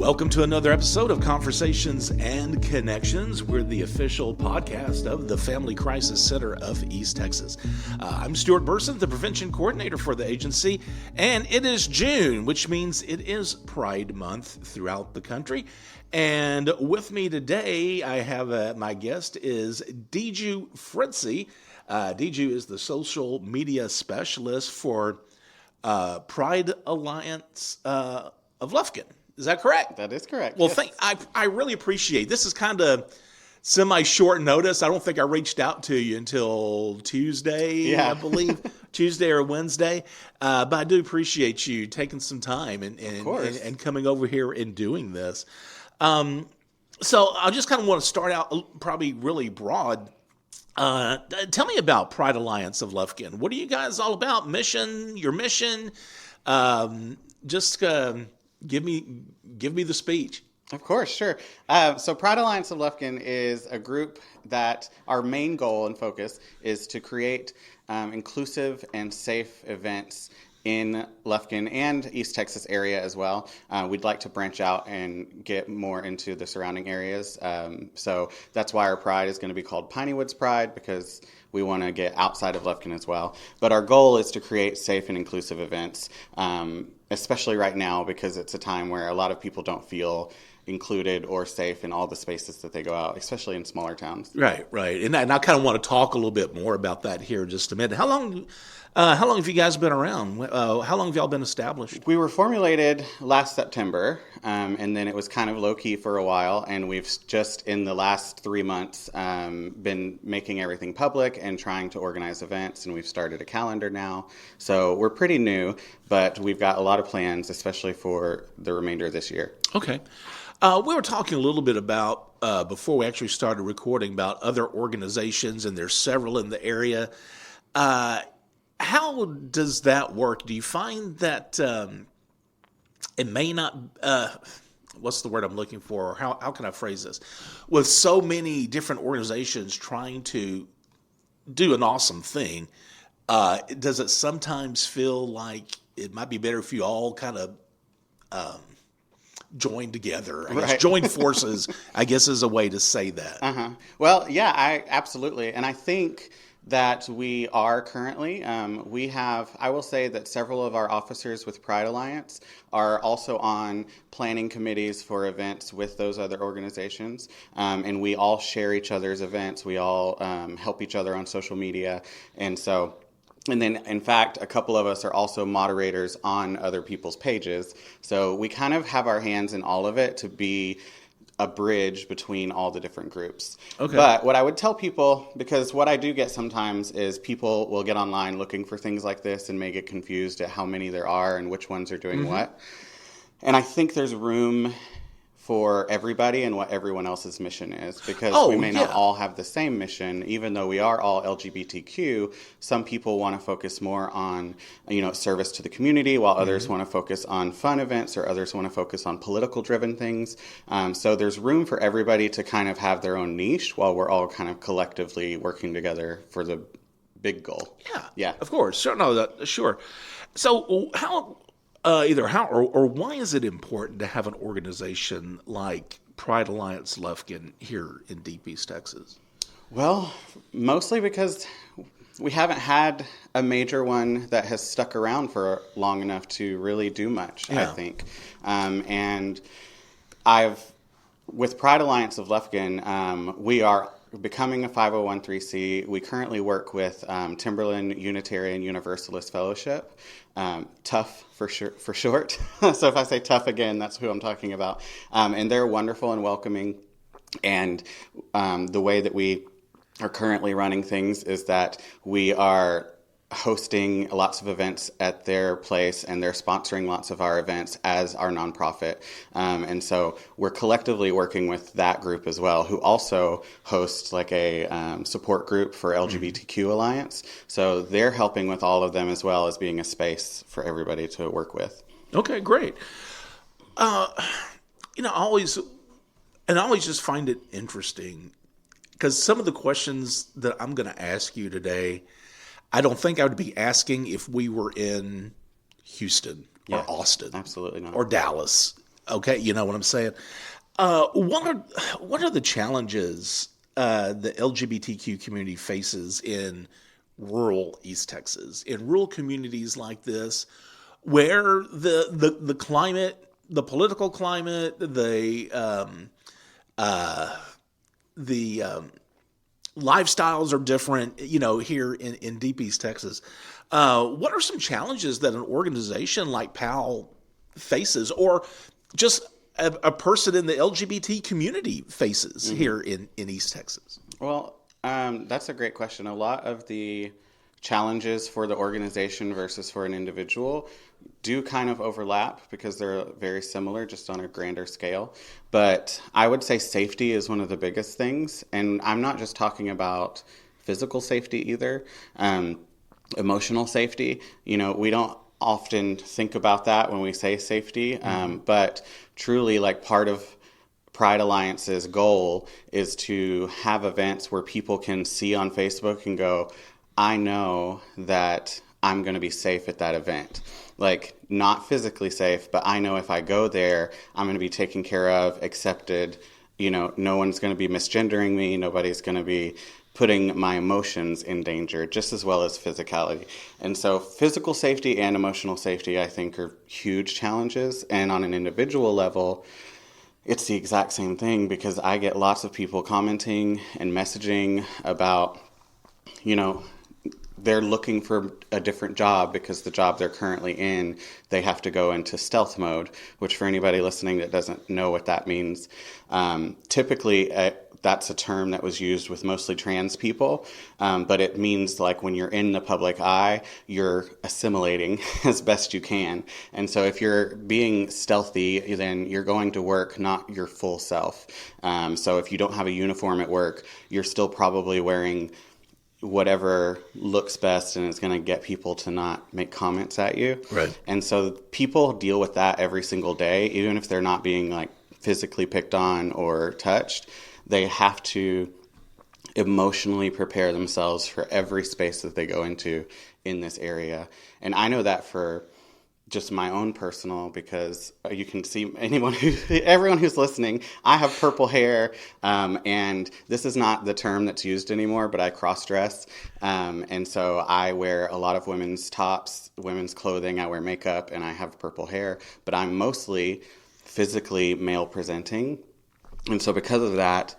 Welcome to another episode of Conversations and Connections. We're the official podcast of the Family Crisis Center of East Texas. I'm Stuart Burson, the prevention coordinator for the agency, and it is June, which means it is Pride Month throughout the country. And with me today, I have my guest is Diju Fritzy. Diju is the social media specialist for Pride Alliance of Lufkin. Is that correct? That is correct. Well, yes. I really appreciate this. Is kind of semi-short notice. I don't think I reached out to you until Tuesday, I believe, Tuesday or Wednesday. But I do appreciate you taking some time and coming over here and doing this. So I just kind of want to start out probably really broad. Tell me about Pride Alliance of Lufkin. What are you guys all about? Your mission? Give me the speech. Of course, sure. So Pride Alliance of Lufkin is a group that our main goal and focus is to create inclusive and safe events in Lufkin and East Texas area as well. We'd like to branch out and get more into the surrounding areas. So that's why our Pride is going to be called Piney Woods Pride, because we want to get outside of Lufkin as well. But our goal is to create safe and inclusive events, especially right now, because it's a time where a lot of people don't feel included or safe in all the spaces that they go out, especially in smaller towns. Right. And I kind of want to talk a little bit more about that here in just a minute. How long have you guys been around? How long have y'all been established? We were formulated last September, and then it was kind of low-key for a while, and we've just, in the last 3 months, been making everything public and trying to organize events, and we've started a calendar now. So we're pretty new, but we've got a lot of plans, especially for the remainder of this year. Okay. We were talking a little bit about, before we actually started recording, about other organizations, and there's several in the area. How does that work? Do you find that it may not, what's the word I'm looking for? Or how can I phrase this? With so many different organizations trying to do an awesome thing, does it sometimes feel like it might be better if you all kind of join together? I guess join forces, I guess, is a way to say that. Well, yeah, absolutely. And I think that we are currently. I will say that several of our officers with Pride Alliance are also on planning committees for events with those other organizations. And we all share each other's events. We all help each other on social media. And then, in fact, a couple of us are also moderators on other people's pages. So we kind of have our hands in all of it to be a bridge between all the different groups. Okay. But what I would tell people, because what I do get sometimes is people will get online looking for things like this and may get confused at how many there are and which ones are doing what. And I think there's room for everybody and what everyone else's mission is, because we may not all have the same mission. Even though we are all LGBTQ, some people want to focus more on, service to the community, while others want to focus on fun events, or others want to focus on political driven things. So there's room for everybody to kind of have their own niche, while we're all kind of collectively working together for the big goal. Yeah. Of course. Sure. So how or why is it important to have an organization like Pride Alliance Lufkin here in Deep East Texas? Well, mostly because we haven't had a major one that has stuck around for long enough to really do much, I think. And with Pride Alliance of Lufkin, we are becoming a 501(c). We currently work with Timberland Unitarian Universalist Fellowship, TUF for short. So if I say TUF again, that's who I'm talking about. And they're wonderful and welcoming. And the way that we are currently running things is that we are hosting lots of events at their place, and they're sponsoring lots of our events as our nonprofit. And so we're collectively working with that group as well, who also hosts like a support group for LGBTQ Alliance. So they're helping with all of them, as well as being a space for everybody to work with. Okay, great. I always just find it interesting, because some of the questions that I'm going to ask you today, I don't think I would be asking if we were in Houston or Austin. Absolutely not. Or Dallas. Okay, you know what I'm saying. What are the challenges the LGBTQ community faces in rural East Texas, in rural communities like this, where the climate, the political climate, the lifestyles are different, here in Deep East Texas. What are some challenges that an organization like PAL faces, or just a person in the LGBT community faces here in East Texas? Well, that's a great question. A lot of the challenges for the organization versus for an individual do kind of overlap because they're very similar, just on a grander scale. But I would say safety is one of the biggest things. And I'm not just talking about physical safety either, emotional safety. We don't often think about that when we say safety, but truly, like, part of Pride Alliance's goal is to have events where people can see on Facebook and go, I know that I'm going to be safe at that event. Like, not physically safe, but I know if I go there, I'm going to be taken care of, accepted. No one's going to be misgendering me. Nobody's going to be putting my emotions in danger, just as well as physicality. And so physical safety and emotional safety, I think, are huge challenges. And on an individual level, it's the exact same thing, because I get lots of people commenting and messaging about, they're looking for a different job because the job they're currently in, they have to go into stealth mode, which, for anybody listening that doesn't know what that means, typically that's a term that was used with mostly trans people, but it means, like, when you're in the public eye, you're assimilating as best you can. And so if you're being stealthy, then you're going to work not your full self. So if you don't have a uniform at work, you're still probably wearing whatever looks best and is going to get people to not make comments at you. Right. And so people deal with that every single day, even if they're not being, like, physically picked on or touched. They have to emotionally prepare themselves for every space that they go into in this area. And I know that for just my own personal, because you can see everyone who's listening, I have purple hair, and this is not the term that's used anymore, but I cross-dress, and so I wear a lot of women's tops, women's clothing, I wear makeup, and I have purple hair, but I'm mostly physically male presenting. And so because of that,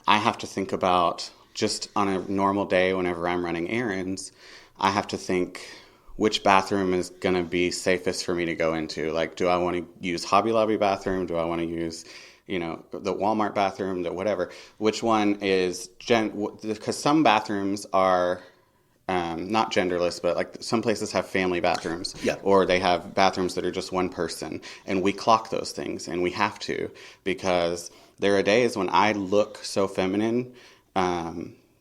I have to think about, just on a normal day whenever I'm running errands, I have to think, which bathroom is going to be safest for me to go into? Like, do I want to use Hobby Lobby bathroom? Do I want to use, the Walmart bathroom, the whatever? Which one is, because some bathrooms are not genderless, but, like, some places have family bathrooms. Yeah. Or they have bathrooms that are just one person. And we clock those things, and we have to, because there are days when I look so feminine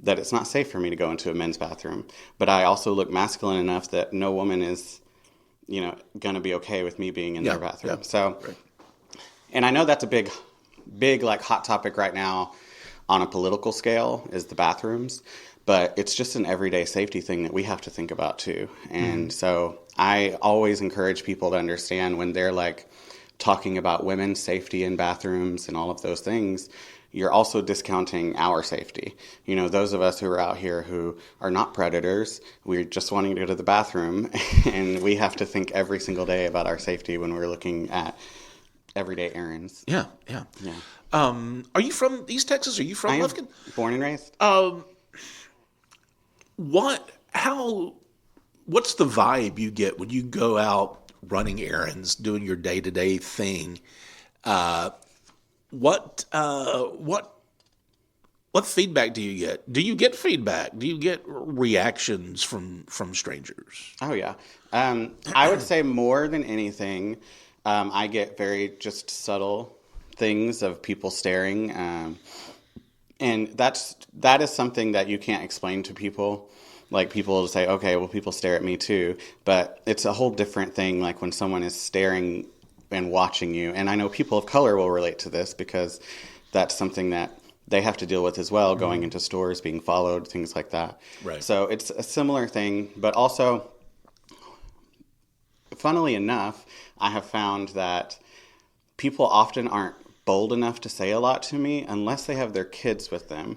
that it's not safe for me to go into a men's bathroom. But I also look masculine enough that no woman is, going to be okay with me being in their bathroom. Yeah. So, right. And I know that's a big, like, hot topic right now on a political scale, is the bathrooms. But it's just an everyday safety thing that we have to think about too. And so I always encourage people to understand, when they're, like, talking about women's safety in bathrooms and all of those things, you're also discounting our safety. Those of us who are out here who are not predators, we're just wanting to go to the bathroom, and we have to think every single day about our safety when we're looking at everyday errands. Yeah. Are you from East Texas? Are you from Lufkin? Born and raised. What's the vibe you get when you go out running errands, doing your day-to-day thing? What feedback do you get? Do you get feedback? Do you get reactions from strangers? Oh, yeah. I would say more than anything, I get very just subtle things of people staring. And that is something that you can't explain to people. Like, people will say, okay, well, people stare at me too. But it's a whole different thing, like, when someone is staring and watching you. And I know people of color will relate to this, because that's something that they have to deal with as well, going into stores, being followed, things like that. Right. So it's a similar thing. But also, funnily enough, I have found that people often aren't bold enough to say a lot to me unless they have their kids with them.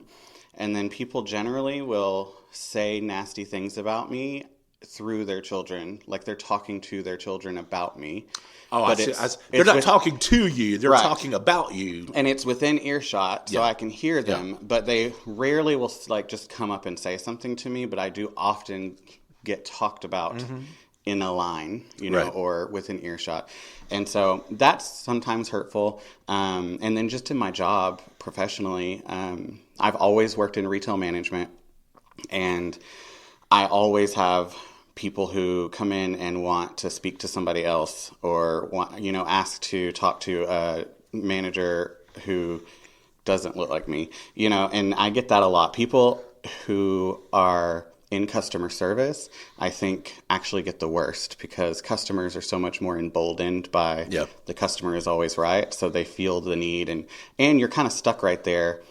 And then people generally will say nasty things about me through their children, like they're talking to their children about me. Oh, but I see. They're not talking to you. They're right. talking about you. And it's within earshot, so I can hear them. But they rarely will like just come up and say something to me. But I do often get talked about in a line, Right. or within earshot. And so that's sometimes hurtful. And then just in my job professionally, I've always worked in retail management. And I always have people who come in and want to speak to somebody else or want, ask to talk to a manager who doesn't look like me, and I get that a lot. People who are in customer service, I think, actually get the worst because customers are so much more emboldened by the customer is always right. So they feel the need and you're kind of stuck right there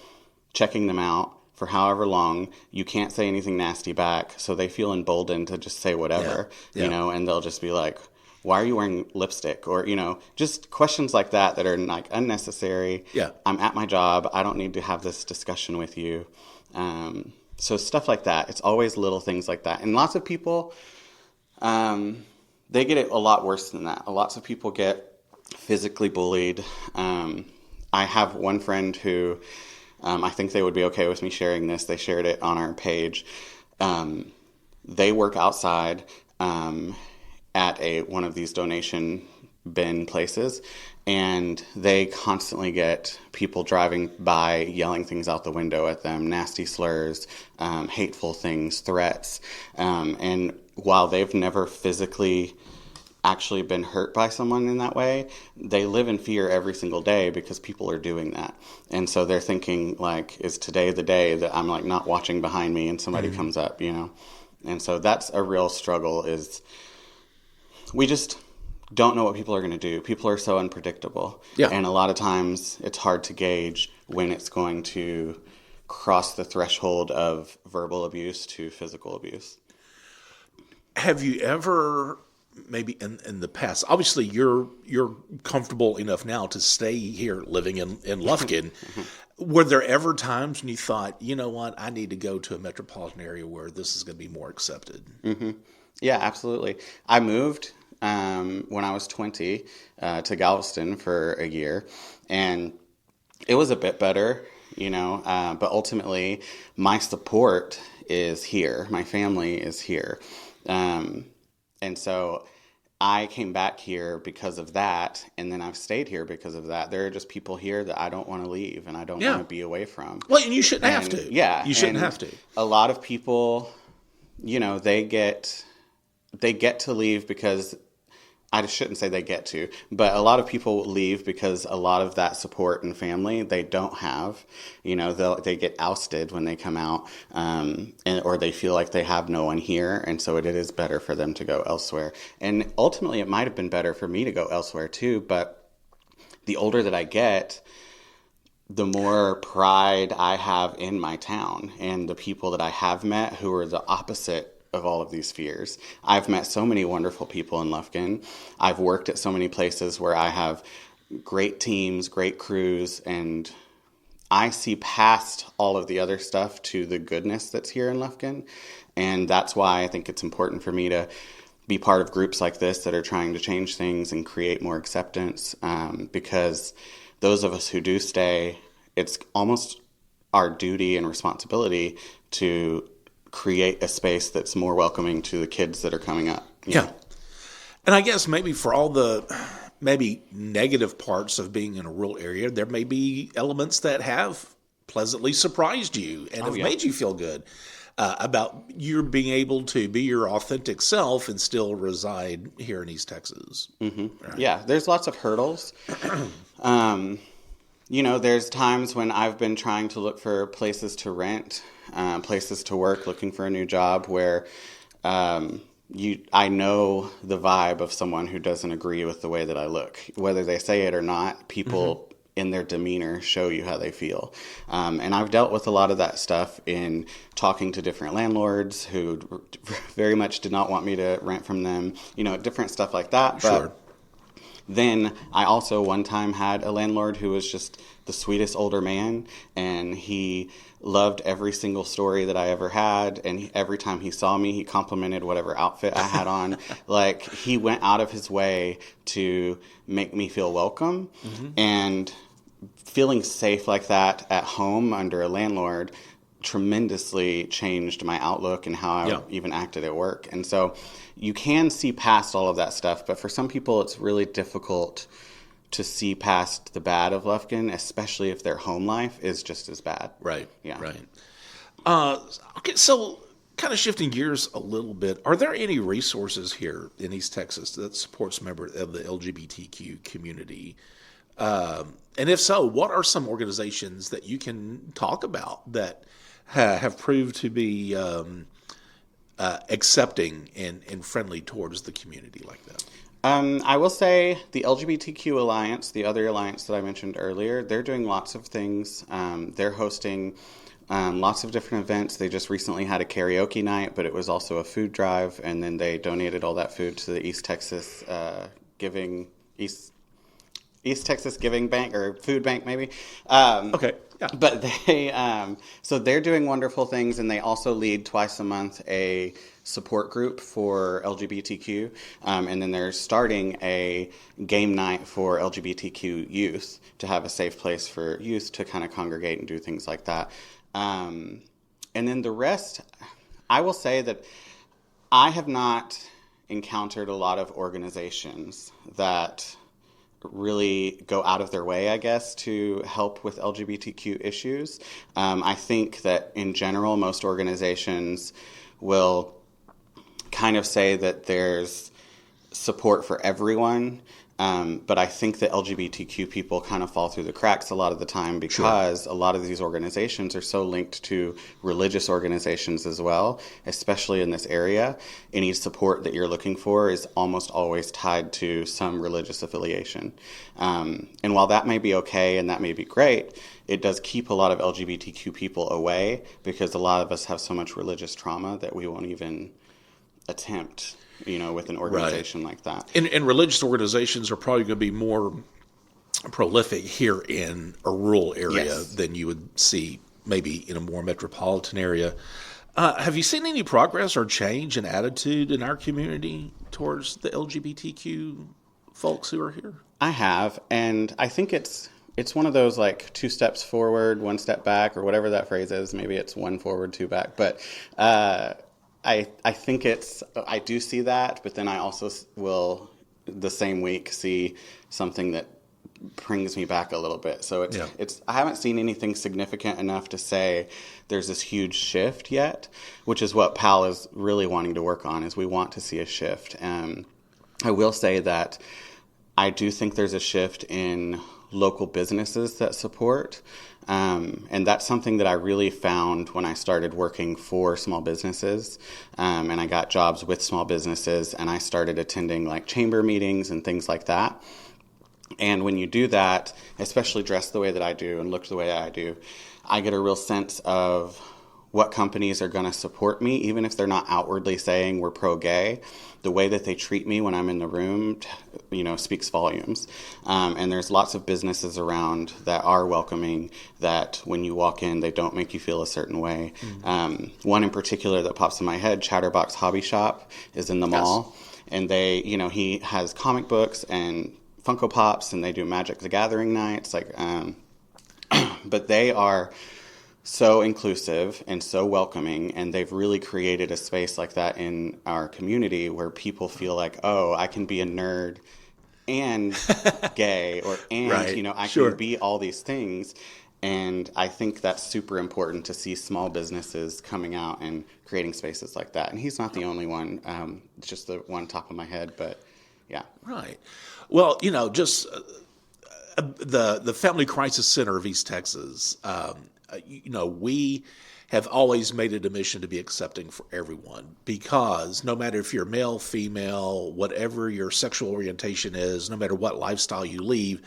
checking them out for however long. You can't say anything nasty back, so they feel emboldened to just say whatever, and they'll just be like, why are you wearing lipstick? Or, just questions like that are like unnecessary. Yeah. I'm at my job. I don't need to have this discussion with you. So stuff like that. It's always little things like that. And lots of people, they get it a lot worse than that. Lots of people get physically bullied. I have one friend who... I think they would be okay with me sharing this. They shared it on our page. They work outside at one of these donation bin places, and they constantly get people driving by yelling things out the window at them, nasty slurs, hateful things, threats. And while they've never physically actually been hurt by someone in that way, they live in fear every single day because people are doing that. And so they're thinking, like, is today the day that I'm like not watching behind me and somebody comes up, And so that's a real struggle, is we just don't know what people are going to do. People are so unpredictable. Yeah. And a lot of times it's hard to gauge when it's going to cross the threshold of verbal abuse to physical abuse. Have you ever, maybe in the past, obviously you're comfortable enough now to stay here living in Lufkin. Were there ever times when you thought, you know what, I need to go to a metropolitan area where this is going to be more accepted? Mm-hmm. Yeah, absolutely. I moved when I was 20 to Galveston for a year, and it was a bit better, but ultimately my support is here. My family is here. And so I came back here because of that, and then I've stayed here because of that. There are just people here that I don't want to leave and I don't want to be away from. Well, and you shouldn't have to. Yeah. You shouldn't have to. A lot of people, they get to leave because... I shouldn't say they get to, but a lot of people leave because a lot of that support and family they don't have. They get ousted when they come out, or they feel like they have no one here, and so it is better for them to go elsewhere. And ultimately, it might have been better for me to go elsewhere too. But the older that I get, the more pride I have in my town and the people that I have met who are the opposite of all of these fears. I've met so many wonderful people in Lufkin. I've worked at so many places where I have great teams, great crews, and I see past all of the other stuff to the goodness that's here in Lufkin. And that's why I think it's important for me to be part of groups like this that are trying to change things and create more acceptance, because those of us who do stay, it's almost our duty and responsibility to create a space that's more welcoming to the kids that are coming up. Yeah. And I guess maybe for all the maybe negative parts of being in a rural area, there may be elements that have pleasantly surprised you and have made you feel good about your being able to be your authentic self and still reside here in East Texas. Mm-hmm. Right. Yeah, there's lots of hurdles. There's times when I've been trying to look for places to rent, places to work, looking for a new job where I know the vibe of someone who doesn't agree with the way that I look. Whether they say it or not, people in their demeanor show you how they feel. And I've dealt with a lot of that stuff in talking to different landlords who very much did not want me to rent from them, different stuff like that. But Then I also one time had a landlord who was just the sweetest older man, and he loved every single story that I ever had, and every time he saw me, he complimented whatever outfit I had on. Like, he went out of his way to make me feel welcome, and feeling safe like that at home under a landlord tremendously changed my outlook and how I even acted at work. And so you can see past all of that stuff, but for some people it's really difficult to see past the bad of Lufkin, especially if their home life is just as bad. Right. Yeah. Right. Okay, so kind of shifting gears a little bit, are there any resources here in East Texas that supports members of the LGBTQ community? And if so, what are some organizations that you can talk about that have proved to be accepting and friendly towards the community like that? I will say the LGBTQ Alliance, the other alliance that I mentioned earlier, they're doing lots of things. They're hosting lots of different events. They just recently had a karaoke night, but it was also a food drive, and then they donated all that food to the East Texas East Texas Giving Bank, or Food Bank maybe. Okay. Yeah. But so they're doing wonderful things, and they also lead twice a month a support group for LGBTQ, and then they're starting a game night for LGBTQ youth to have a safe place for youth to kind of congregate and do things like that. And then the rest, I will say that I have not encountered a lot of organizations that really go out of their way, I guess, to help with LGBTQ issues. I think that in general, most organizations will kind of say that there's support for everyone, but I think that LGBTQ people kind of fall through the cracks a lot of the time because a lot of these organizations are so linked to religious organizations as well, especially in this area. Any support that you're looking for is almost always tied to some religious affiliation. And while that may be okay and that may be great, it does keep a lot of LGBTQ people away because a lot of us have so much religious trauma that we won't even attempt, with an organization like that. And religious organizations are probably going to be more prolific here in a rural area than you would see maybe in a more metropolitan area. Have you seen any progress or change in attitude in our community towards the LGBTQ folks who are here? I have, and I think it's one of those like 2 steps forward, 1 step back, or whatever that phrase is. Maybe it's 1 forward, 2 back, but I think I do see that, but then I also will the same week see something that brings me back a little bit. So I haven't seen anything significant enough to say there's this huge shift yet, which is what PAL is really wanting to work on, is we want to see a shift. I will say that I do think there's a shift in local businesses that support. And that's something that I really found when I started working for small businesses, and I got jobs with small businesses, and I started attending like chamber meetings and things like that. And when you do that, especially dress the way that I do and look the way I do, I get a real sense of what companies are going to support me, even if they're not outwardly saying we're pro-gay. The way that they treat me when I'm in the room, speaks volumes. And there's lots of businesses around that are welcoming, that when you walk in, they don't make you feel a certain way. One in particular that pops in my head, Chatterbox Hobby Shop, is in the mall. And they, he has comic books and Funko Pops, and they do Magic the Gathering nights. But they are so inclusive and so welcoming, and they've really created a space like that in our community where people feel like, oh, I can be a nerd and gay, I can be all these things. And I think that's super important to see small businesses coming out and creating spaces like that. And he's not the only one. It's just the one top of my head, but yeah. Right. Well, just the Family Crisis Center of East Texas, we have always made it a mission to be accepting for everyone, because no matter if you're male, female, whatever your sexual orientation is, no matter what lifestyle you lead,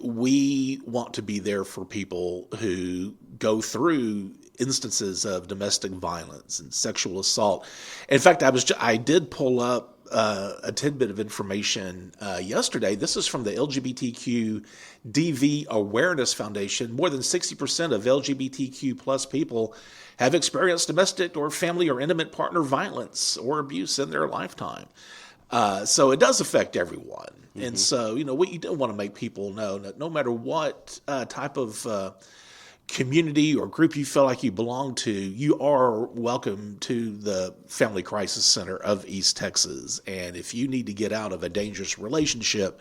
we want to be there for people who go through instances of domestic violence and sexual assault. In fact, I did pull up a tidbit of information yesterday. This is from the LGBTQ DV Awareness Foundation. More than 60% of LGBTQ plus people have experienced domestic or family or intimate partner violence or abuse in their lifetime. So it does affect everyone. Mm-hmm. And so, what you do want to make people know that no matter what type of community or group you feel like you belong to, you are welcome to the Family Crisis Center of East Texas. And if you need to get out of a dangerous relationship,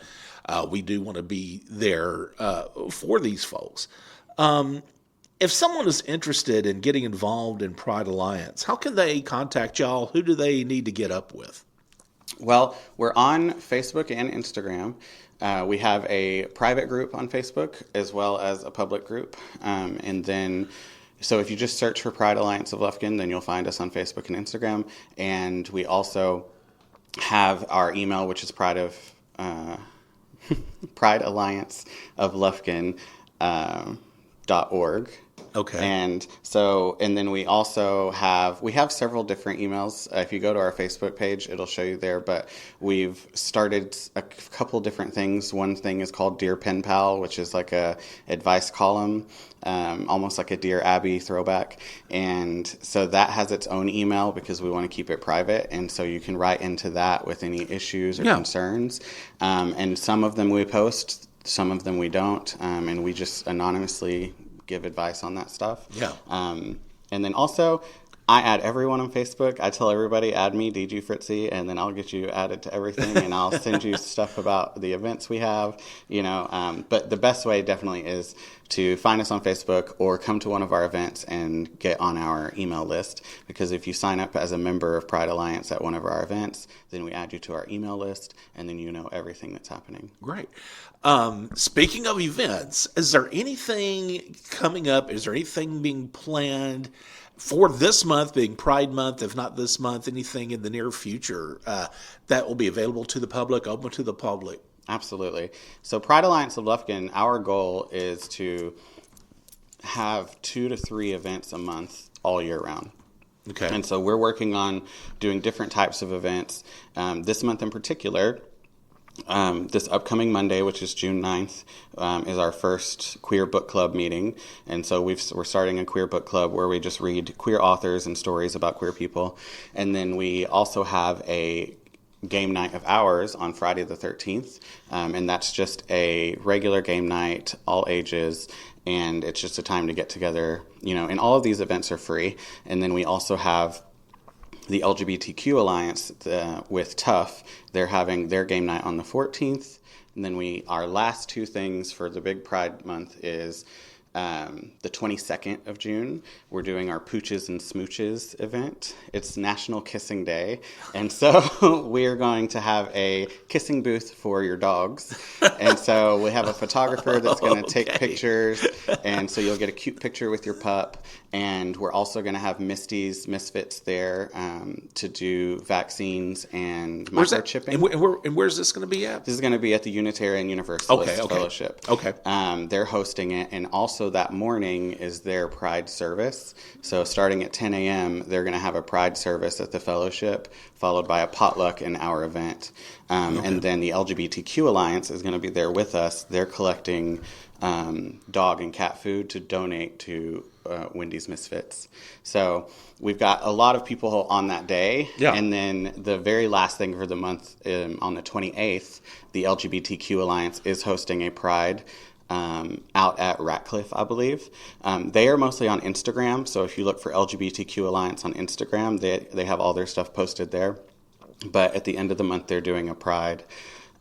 we do want to be there for these folks. If someone is interested in getting involved in Pride Alliance, how can they contact y'all? Who do they need to get up with? Well, we're on Facebook and Instagram. We have a private group on Facebook as well as a public group. So if you just search for Pride Alliance of Lufkin, then you'll find us on Facebook and Instagram. And we also have our email, which is Pride Alliance of Lufkin .org. Okay. And then we also have several different emails. If you go to our Facebook page, it'll show you there, but we've started a couple different things. One thing is called Dear Pen Pal, which is like a advice column, almost like a Dear Abby throwback. And so that has its own email because we want to keep it private. And so you can write into that with any issues or concerns. And some of them we post, some of them we don't. And we just anonymously give advice on that stuff. Yeah. And then also, I add everyone on Facebook. I tell everybody, add me, Diju Fritzy, and then I'll get you added to everything, and I'll send you stuff about the events we have, But the best way definitely is to find us on Facebook or come to one of our events and get on our email list. Because if you sign up as a member of Pride Alliance at one of our events, then we add you to our email list, and then you know everything that's happening. Great. Speaking of events, is there anything coming up? Is there anything being planned for this month, being Pride Month, if not this month, anything in the near future that will be available to the public, open to the public? Absolutely. So Pride Alliance of Lufkin, our goal is to have 2 to 3 events a month all year round. Okay. And so we're working on doing different types of events. This month in particular, this upcoming Monday, which is June 9th, is our first queer book club meeting. And so we're starting a queer book club where we just read queer authors and stories about queer people. And then we also have a game night of ours on Friday the 13th. And that's just a regular game night, all ages. And it's just a time to get together, and all of these events are free. And then we also have the LGBTQ Alliance with Tough. They're having their game night on the 14th. And then our last 2 things for the big Pride Month is the 22nd of June. We're doing our Pooches and Smooches event. It's National Kissing Day. And so we're going to have a kissing booth for your dogs. And so we have a photographer that's going to take pictures. And so you'll get a cute picture with your pup. And we're also going to have Misty's Misfits there to do vaccines and microchipping. And where's this going to be at? This is going to be at the Unitarian Universalist Fellowship. Okay. They're hosting it, and also that morning is their Pride service. So starting at 10 a.m., they're going to have a Pride service at the Fellowship, followed by a potluck in our event. And then the LGBTQ Alliance is going to be there with us. They're collecting dog and cat food to donate to Wendy's Misfits. So we've got a lot of people on that day. Yeah. And then the very last thing for the month, on the 28th, the LGBTQ Alliance is hosting a Pride out at Ratcliffe, I believe. They are mostly on Instagram. So if you look for LGBTQ Alliance on Instagram, they have all their stuff posted there. But at the end of the month, they're doing a Pride.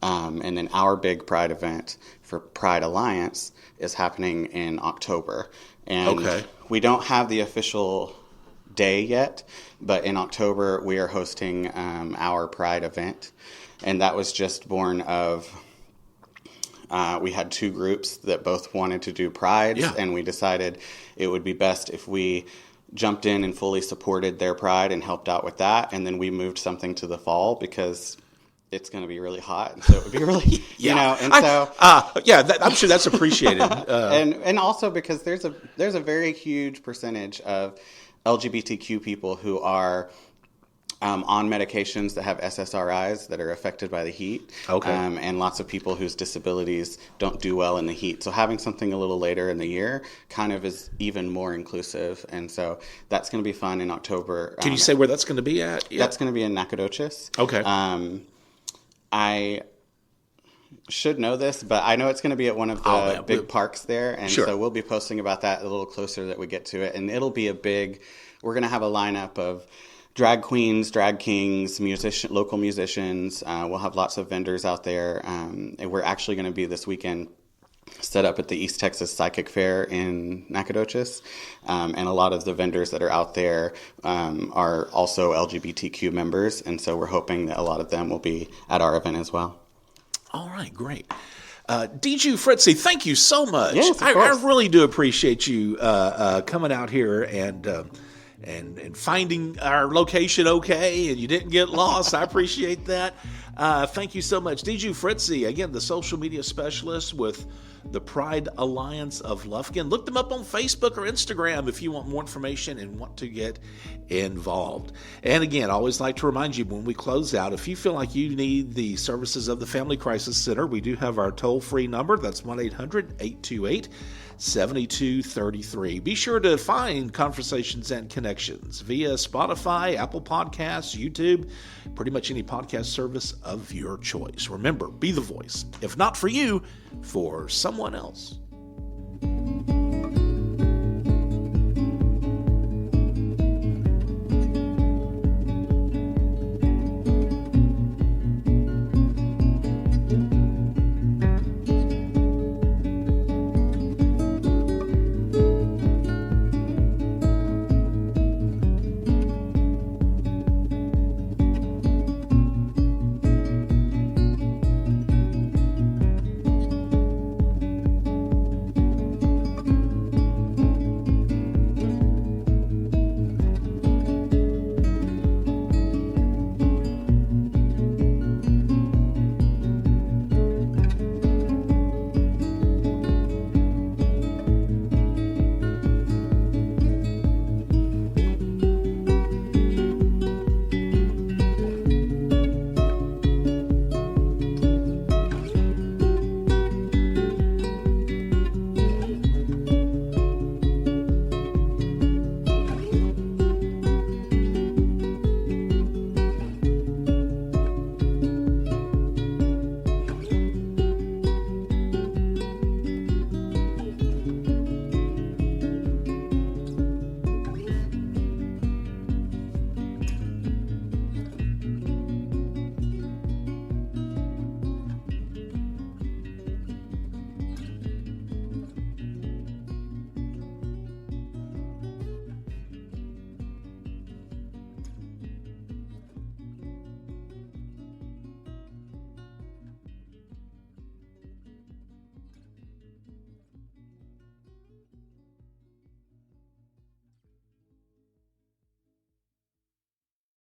And then our big Pride event for Pride Alliance is happening in October. And we don't have the official day yet, but in October we are hosting our Pride event. And that was just born of, we had 2 groups that both wanted to do Prides, and we decided it would be best if we jumped in and fully supported their Pride and helped out with that. And then we moved something to the fall because it's going to be really hot, so it would be really, I'm sure that's appreciated. And also because there's a very huge percentage of LGBTQ people who are on medications that have SSRIs that are affected by the heat. Okay. And lots of people whose disabilities don't do well in the heat. So having something a little later in the year kind of is even more inclusive. And so that's going to be fun in October. Can you say where that's going to be at? Yeah. That's going to be in Nacogdoches. Okay. I should know this, but I know it's going to be at one of the big parks there. And Sure. so we'll be posting about that a little closer that we get to it. And it'll be we're going to have a lineup of drag queens, drag kings, local musicians. We'll have lots of vendors out there. And we're actually going to be this weekend set up at the East Texas Psychic Fair in Nacogdoches. And a lot of the vendors that are out there are also LGBTQ members. And so we're hoping that a lot of them will be at our event as well. All right, great. Diju Fritzy, thank you so much. Yes, of I course. really do appreciate you coming out here and finding our location okay, and you didn't get lost. I appreciate that. Thank you so much. Diju Fritzy, again, the social media specialist with the Pride Alliance of Lufkin. Look them up on Facebook or Instagram if you want more information and want to get involved. And again, I always like to remind you when we close out, if you feel like you need the services of the Family Crisis Center, we do have our toll-free number. That's 1-800-828-7233. Be sure to find Conversations and Connections via Spotify, Apple Podcasts, YouTube, pretty much any podcast service of your choice. Remember, be the voice. If not for you, for someone else.